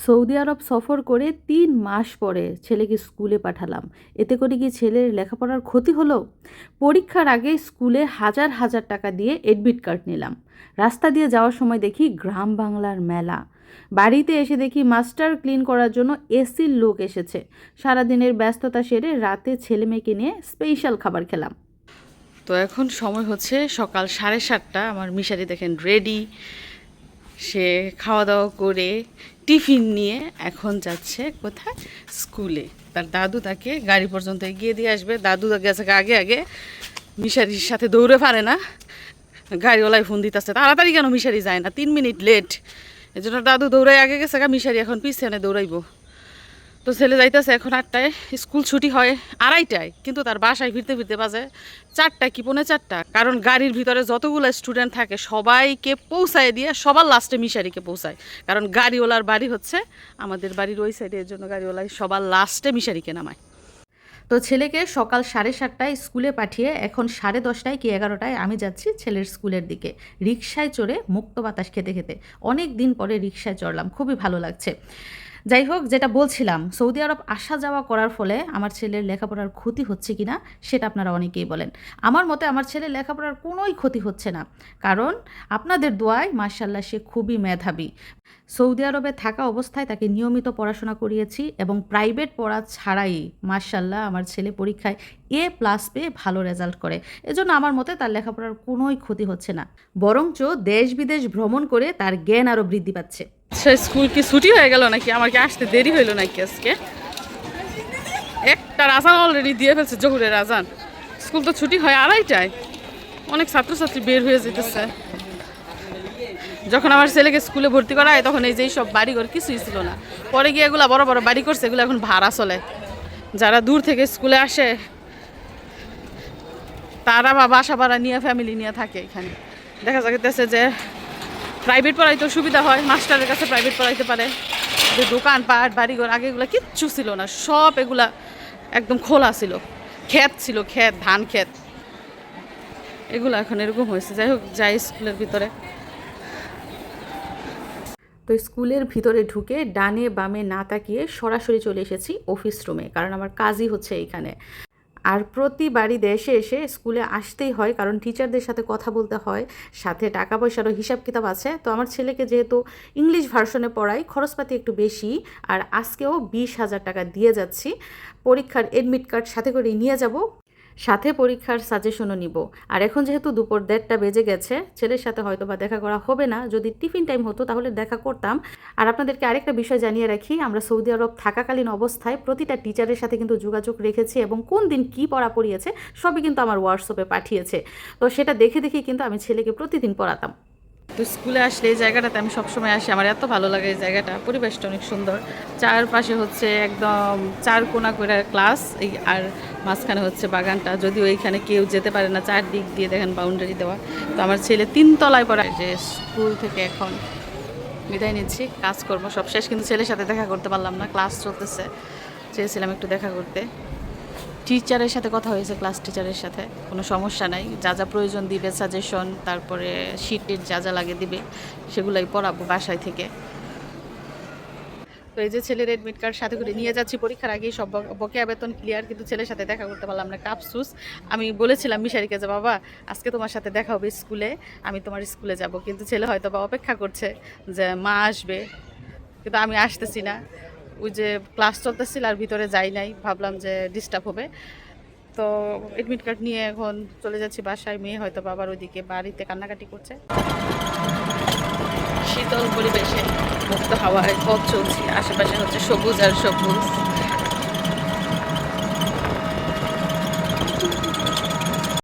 Saudi আরব সফর করে ৩ মাস পরে ছেলেকে স্কুলে পাঠালাম। এতে করে কি ছেলের লেখাপড়ার ক্ষতি হলো? পরীক্ষার আগে স্কুলে হাজার হাজার টাকা দিয়ে এডমিট কার্ড নিলাম। রাস্তা দিয়ে যাওয়ার সময় দেখি গ্রাম বাংলার মেলা। বাড়িতে এসে দেখি মাস্টার ক্লিন করার জন্য এসির লোক এসেছে। সারাদিনের ব্যস্ততা সেরে রাতে ছেলে মেয়েকে নিয়ে স্পেশাল খাবার খেলাম। তো এখন সময় হচ্ছে সকাল 7:30। আমার মিশারি দেখেন রেডি। সে খাওয়া দাওয়া করে টিফিন নিয়ে এখন যাচ্ছে কোথায়? স্কুলে। তার দাদু তাকে গাড়ি পর্যন্ত এগিয়ে দিয়ে আসবে। দাদু গেছে আগে আগে, মিশারির সাথে দৌড়ে পারে না। গাড়িওয়ালায় ফোন দিতেছে, তাড়াতাড়ি কেন মিশারি যায় না, 3 মিনিট লেট। এই জন্য দাদু দৌড়াই আগে গেছে, মিশারি এখন পিছনে দৌড়াইবো। তো ছেলে যাইতেছে এখন 8টায়, স্কুল ছুটি হয় 2:30টায়, কিন্তু তার বাসায় ফিরতে ফিরতে বাজে 4টা কি 3:45। কারণ গাড়ির ভিতরে যতগুলো স্টুডেন্ট থাকে সবাইকে পৌঁছায় দিয়ে সবার লাস্টে মিশারিকে পৌঁছায়। কারণ গাড়িওয়ালার বাড়ি হচ্ছে আমাদের বাড়ির ওই সাইডে, এর জন্য গাড়িওয়ালায় সবার লাস্টে মিশারিকে নামায়। তো ছেলেকে সকাল 7:30টায় স্কুলে পাঠিয়ে এখন 10:30টায় কি 11টায় আমি যাচ্ছি ছেলের স্কুলের দিকে, রিকশায় চড়ে মুক্ত বাতাস খেতে খেতে। অনেক দিন পরে রিকশায় চড়লাম, খুবই ভালো লাগছে। যাই হোক, যেটা বলছিলাম, সৌদি আরব আসা যাওয়া করার ফলে আমার ছেলের লেখাপড়ার ক্ষতি হচ্ছে কি না সেটা আপনারা অনেকেই বলেন। আমার মতে আমার ছেলের লেখাপড়ার কোনোই ক্ষতি হচ্ছে না, কারণ আপনাদের দোয়ায় মাশাআল্লাহ সে খুবই মেধাবী। সৌদি আরবে থাকা অবস্থায় তাকে নিয়মিত পড়াশোনা করিয়েছি এবং প্রাইভেট পড়া ছাড়াই মাশাআল্লাহ আমার ছেলে পরীক্ষায় A+ পেয়ে ভালো রেজাল্ট করে। এজন্য আমার মতে তার লেখাপড়ার কোনোই ক্ষতি হচ্ছে না, বরঞ্চ দেশ বিদেশ ভ্রমণ করে তার জ্ঞান আরও বৃদ্ধি পাচ্ছে। স্কুল কি ছুটি হয়ে গেল নাকি? আমার কি আসতে দেরি হইল নাকি আজকে? একটা আজান অলরেডি দিয়ে ফেলছে, জহুরের আজান। স্কুল তো ছুটি হয় 2:30টায়। অনেক ছাত্রছাত্রী বের হয়ে যেতেছে। যখন আমার ছেলেকে স্কুলে ভর্তি করা হয় তখন এই যে সব বাড়িঘর কিছুই ছিল না, পরে গিয়ে এগুলো বড় বড় বাড়ি করছে, এগুলো এখন ভাড়া চলে। যারা দূর থেকে স্কুলে আসে তারা বাসা ভাড়া নিয়ে ফ্যামিলি নিয়ে থাকে এখানে। দেখা যাচ্ছে যে প্রাইভেট পড়াইতে সুবিধা হয়, মাস্টারের কাছে প্রাইভেট পড়াইতে পারে। যে দোকানপাট বাড়িঘর আগে এগুলো কিচ্ছু ছিল না, সব এগুলা একদম খোলা ছিল, ক্ষেত ছিল, ক্ষেত, ধান ক্ষেত, এগুলো এখন এরকম হয়েছে। যাই হোক, যাই স্কুলের ভিতরে। তো স্কুলের ভিতরে ঢুকে ডানে বামে না তাকিয়ে সরাসরি চলে এসেছি অফিস রুমে, কারণ আমার কাজই হচ্ছে এইখানে। আর প্রতিবারই দেশে এসে স্কুলে আসতেই হয়, কারণ টিচারদের সাথে কথা বলতে হয়, সাথে টাকা পয়সারও হিসাব কিতাব আছে। তো আমার ছেলেকে যেহেতু ইংলিশ ভার্সনে পড়াই, খরচপাতি একটু বেশি, আর আজকেও 20,000 টাকা দিয়ে যাচ্ছি। পরীক্ষার এডমিট কার্ড সাথে করে নিয়ে যাব, সাথে পরীক্ষার সাজেশনও নিব। আর এখন যেহেতু দুপুর 1:30টা বেজে গেছে, ছেলের সাথে হয়তো বা দেখা করা হবে না। যদি টিফিন টাইম হতো তাহলে দেখা করতাম। আর আপনাদেরকে আরেকটা বিষয় জানিয়ে রাখি, আমরা সৌদি আরব থাকাকালীন অবস্থায় প্রতিটা টিচারের সাথে কিন্তু যোগাযোগ রেখেছি এবং কোন দিন কী পড়া পড়িয়েছে সবই কিন্তু আমার হোয়াটসঅ্যাপে পাঠিয়েছে। তো সেটা দেখে দেখে কিন্তু আমি ছেলেকে প্রতিদিন পড়াতাম। তো স্কুলে আসলে এই জায়গাটাতে আমি সবসময় আসি, আমার এত ভালো লাগে এই জায়গাটা। পরিবেশটা অনেক সুন্দর, চারপাশে হচ্ছে একদম 4 কোণা করে ক্লাস, এই আর মাঝখানে হচ্ছে বাগানটা। যদিও এইখানে কেউ যেতে পারে না, 4 দিক দিয়ে দেখেন বাউন্ডারি দেওয়া। তো আমার ছেলে 3 তলায় পড়ায়। যে স্কুল থেকে এখন বিদায় নিচ্ছি, কাজকর্ম সব শেষ, কিন্তু ছেলের সাথে দেখা করতে পারলাম না, ক্লাস চলতেছে। চেয়েছিলাম একটু দেখা করতে। টিচারের সাথে কথা হয়েছে, ক্লাস টিচারের সাথে, কোনো সমস্যা নাই। যা যা প্রয়োজন দিবে, সাজেশন, তারপরে শিটের যা যা লাগে দিবে, সেগুলাই পড়াবো বাসায় থেকে। তো এই যে ছেলের এডমিট কার্ড সাথে করে নিয়ে যাচ্ছি, পরীক্ষার আগেই সব বকেয়া বেতন ক্লিয়ার, কিন্তু ছেলের সাথে দেখা করতে পারলাম না, আফসোস। আমি বলেছিলাম মিশারিকে যে বাবা আজকে তোমার সাথে দেখা হবে স্কুলে, আমি তোমার স্কুলে যাব, কিন্তু ছেলে হয়তো বা অপেক্ষা করছে যে মা আসবে, কিন্তু আমি আসতেছি না। ওই যে ক্লাস চলতেছিল আর ভিতরে যাই নাই, ভাবলাম যে ডিস্টার্ব হবে। তো এডমিট কার্ড নিয়ে এখন চলে যাচ্ছি বাসায়। মেয়ে হয়তো বাবার ওইদিকে বাড়িতে কান্নাকাটি করছে। শীতল পরিবেশে মুক্ত হাওয়ায় পথ চলছি, আশেপাশে হচ্ছে সবুজ আর সবুজ।